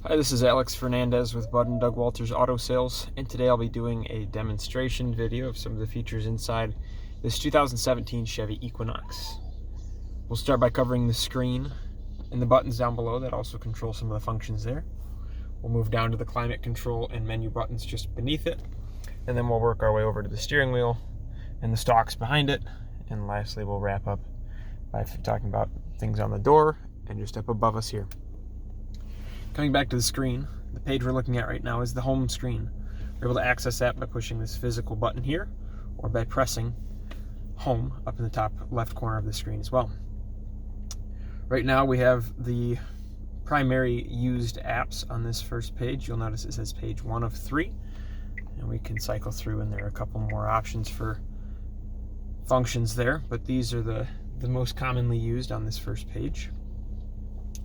Hi, this is Alex Fernandez with Bud and Doug Walters Auto Sales, and today I'll be doing a demonstration video of some of the features inside this 2017 Chevy Equinox. We'll start by covering the screen and the buttons down below that also control some of the functions there. We'll move down to the climate control and menu buttons just beneath it, and then we'll work our way over to the steering wheel and the stalks behind it, and lastly we'll wrap up by talking about things on the door and just up above us here. Coming back to the screen, the page we're looking at right now is the home screen. We're able to access that by pushing this physical button here or by pressing home up in the top left corner of the screen as well. Right now we have the primary used apps on this first page. You'll notice it says page 1 of 3, and we can cycle through and there are a couple more options for functions there, but these are the most commonly used on this first page.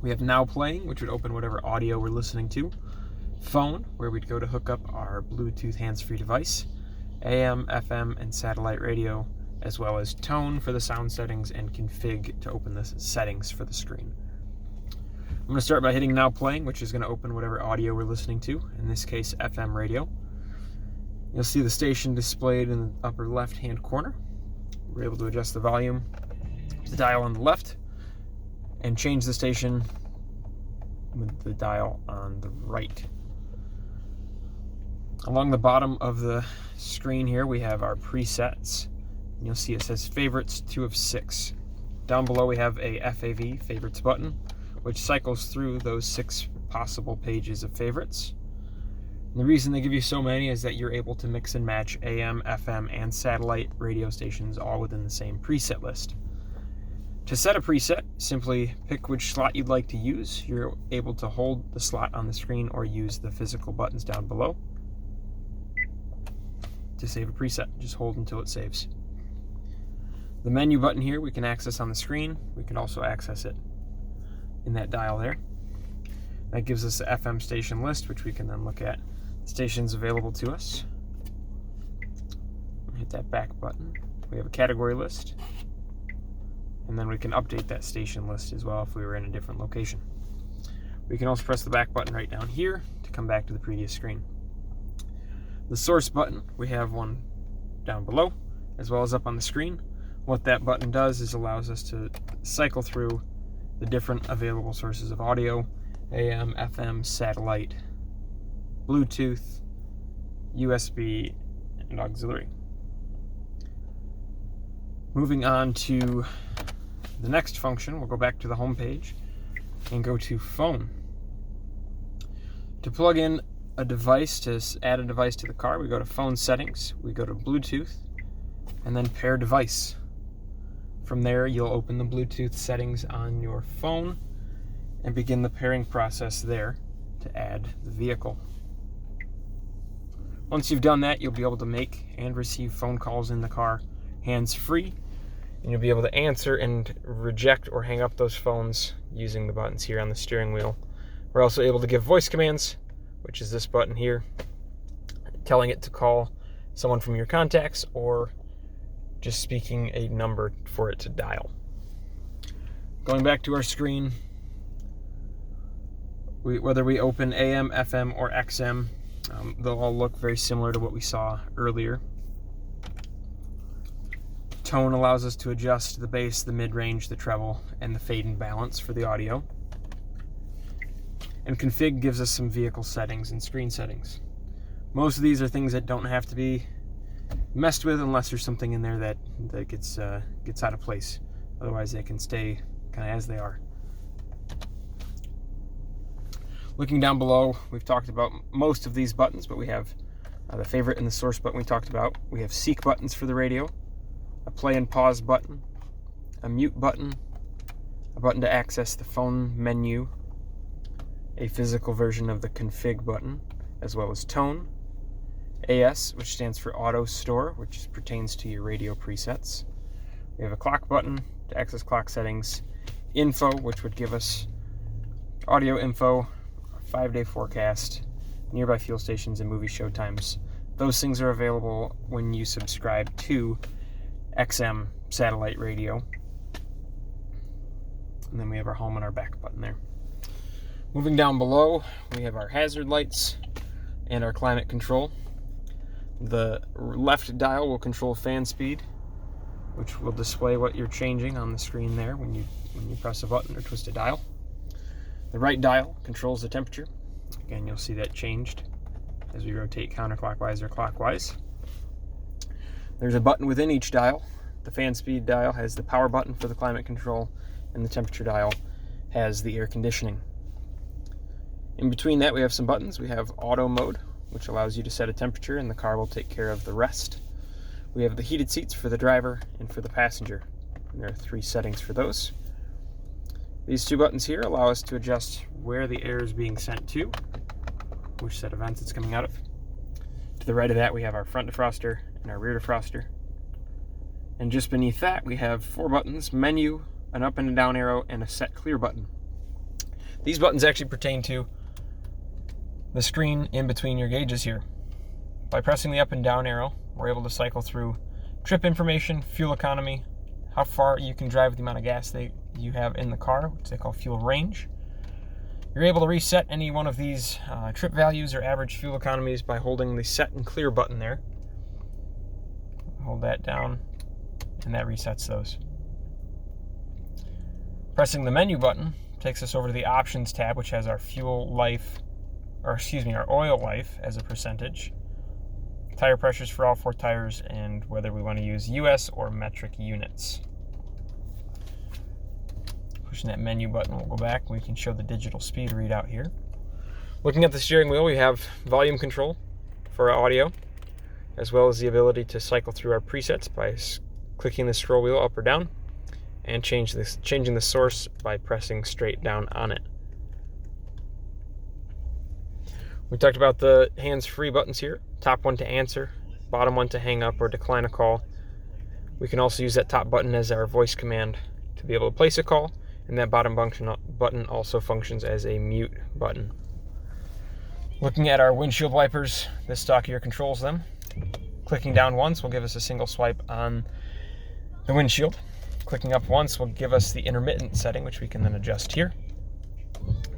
We have Now Playing, which would open whatever audio we're listening to. Phone, where we'd go to hook up our Bluetooth hands-free device. AM, FM, and satellite radio, as well as Tone for the sound settings and Config to open the settings for the screen. I'm going to start by hitting Now Playing, which is going to open whatever audio we're listening to, in this case FM radio. You'll see the station displayed in the upper left-hand corner. We're able to adjust the volume to the dial on the left, and change the station with the dial on the right. Along the bottom of the screen here we have our presets. You'll see it says favorites 2 of 6. Down below we have a FAV, favorites button, which cycles through those 6 possible pages of favorites. And the reason they give you so many is that you're able to mix and match AM, FM, and satellite radio stations all within the same preset list. To set a preset, simply pick which slot you'd like to use. You're able to hold the slot on the screen or use the physical buttons down below to save a preset. Just hold until it saves. The menu button here we can access on the screen. We can also access it in that dial there. That gives us the FM station list, which we can then look at the stations available to us. Hit that back button. We have a category list. And then we can update that station list as well if we were in a different location. We can also press the back button right down here to come back to the previous screen. The source button, we have one down below as well as up on the screen. What that button does is allows us to cycle through the different available sources of audio: AM, FM, satellite, Bluetooth, USB, and auxiliary. Moving on to the next function, we'll go back to the home page and go to phone. To plug in a device, to add a device to the car, we go to phone settings, we go to Bluetooth, and then pair device. From there, you'll open the Bluetooth settings on your phone and begin the pairing process there to add the vehicle. Once you've done that, you'll be able to make and receive phone calls in the car hands-free, and you'll be able to answer and reject or hang up those phones using the buttons here on the steering wheel. We're also able to give voice commands, which is this button here, telling it to call someone from your contacts or just speaking a number for it to dial. Going back to our screen, whether we open AM, FM, or XM, they'll all look very similar to what we saw earlier. Tone allows us to adjust the bass, the mid-range, the treble, and the fade and balance for the audio. And Config gives us some vehicle settings and screen settings. Most of these are things that don't have to be messed with unless there's something in there that gets out of place. Otherwise they can stay kind of as they are. Looking down below, we've talked about most of these buttons, but we have the favorite and the source button we talked about. We have seek buttons for the radio, a play and pause button, a mute button, a button to access the phone menu, a physical version of the config button, as well as tone, AS, which stands for auto store, which pertains to your radio presets. We have a clock button to access clock settings, info, which would give us audio info, a 5-day forecast, nearby fuel stations, and movie show times. Those things are available when you subscribe to XM satellite radio. And then we have our home and our back button there. Moving down below, we have our hazard lights and our climate control. The left dial will control fan speed, which will display what you're changing on the screen there when you press a button or twist a dial. The right dial controls the temperature. Again, you'll see that changed as we rotate counterclockwise or clockwise. There's a button within each dial. The fan speed dial has the power button for the climate control, and the temperature dial has the air conditioning. In between that, we have some buttons. We have auto mode, which allows you to set a temperature and the car will take care of the rest. We have the heated seats for the driver and for the passenger. And there are 3 settings for those. These 2 buttons here allow us to adjust where the air is being sent to, which set of vents it's coming out of. To the right of that, we have our front defroster and our rear defroster. And just beneath that, we have 4 buttons: menu, an up and a down arrow, and a set clear button. These buttons actually pertain to the screen in between your gauges here. By pressing the up and down arrow, we're able to cycle through trip information, fuel economy, how far you can drive with the amount of gas that you have in the car, which they call fuel range. You're able to reset any one of these trip values or average fuel economies by holding the set and clear button there. Hold that down and that resets those. Pressing the menu button takes us over to the options tab, which has our fuel life, our oil life as a percentage, tire pressures for all 4 tires, and whether we want to use US or metric units. Pushing that menu button, we'll go back. We can show the digital speed readout here. Looking at the steering wheel, we have volume control for our audio, as well as the ability to cycle through our presets by clicking the scroll wheel up or down, and changing the source by pressing straight down on it. We talked about the hands-free buttons here. Top one to answer, bottom one to hang up or decline a call. We can also use that top button as our voice command to be able to place a call, and that bottom button also functions as a mute button. Looking at our windshield wipers, this stock here controls them. Clicking down once will give us a single swipe on the windshield. Clicking up once will give us the intermittent setting, which we can then adjust here.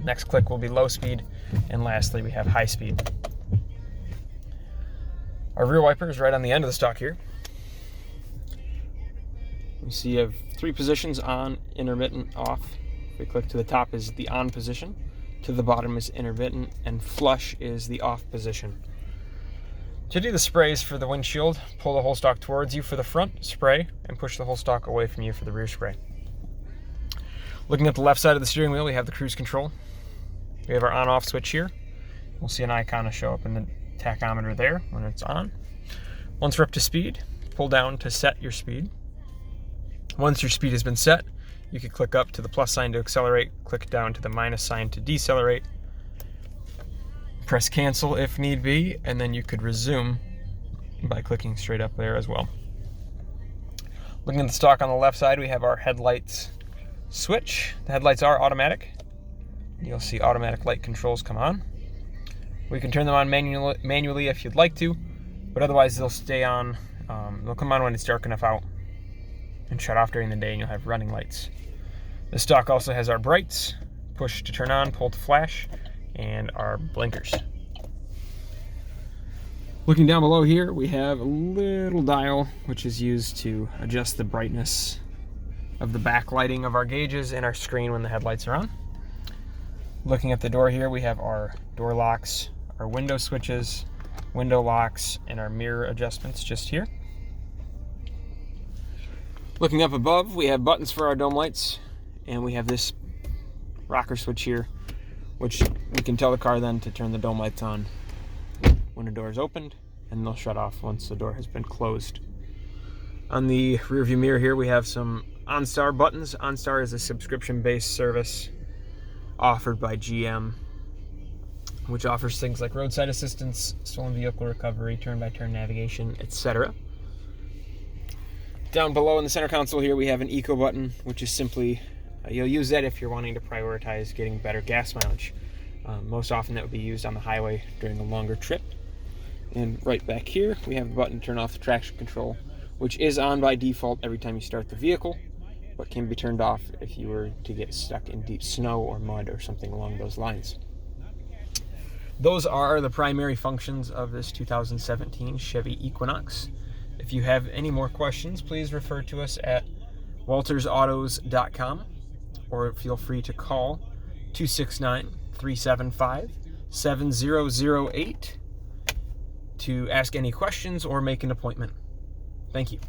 Next click will be low speed, and lastly we have high speed. Our rear wiper is right on the end of the stock here. We see you have 3 positions: on, intermittent, off. If we click to the top is the on position, to the bottom is intermittent, and flush is the off position. To do the sprays for the windshield, pull the whole stock towards you for the front spray and push the whole stock away from you for the rear spray. Looking at the left side of the steering wheel, we have the cruise control. We have our on-off switch here. We'll see an icon to show up in the tachometer there when it's on. Once we're up to speed, pull down to set your speed. Once your speed has been set, you can click up to the plus sign to accelerate, click down to the minus sign to decelerate, press cancel if need be, and then you could resume by clicking straight up there as well. Looking at the stock on the left side, we have our headlights switch. The headlights are automatic. You'll see automatic light controls come on. We can turn them on manually if you'd like to, but otherwise they'll stay on. They'll come on when it's dark enough out and shut off during the day, and you'll have running lights. The stock also has our brights, push to turn on, pull to flash, and our blinkers. Looking down below here, we have a little dial which is used to adjust the brightness of the backlighting of our gauges and our screen when the headlights are on. Looking at the door here, we have our door locks, our window switches, window locks, and our mirror adjustments just here. Looking up above, we have buttons for our dome lights, and we have this rocker switch here, which we can tell the car then to turn the dome lights on when the door is opened, and they'll shut off once the door has been closed. On the rear view mirror here, we have some OnStar buttons. OnStar is a subscription-based service offered by GM, which offers things like roadside assistance, stolen vehicle recovery, turn-by-turn navigation, etc. Down below in the center console here, we have an eco button, which is simply, you'll use that if you're wanting to prioritize getting better gas mileage. Most often that would be used on the highway during a longer trip. And right back here, we have the button to turn off the traction control, which is on by default every time you start the vehicle, but can be turned off if you were to get stuck in deep snow or mud or something along those lines. Those are the primary functions of this 2017 Chevy Equinox. If you have any more questions, please refer to us at waltersautos.com or feel free to call 269-375-7008 to ask any questions or make an appointment. Thank you.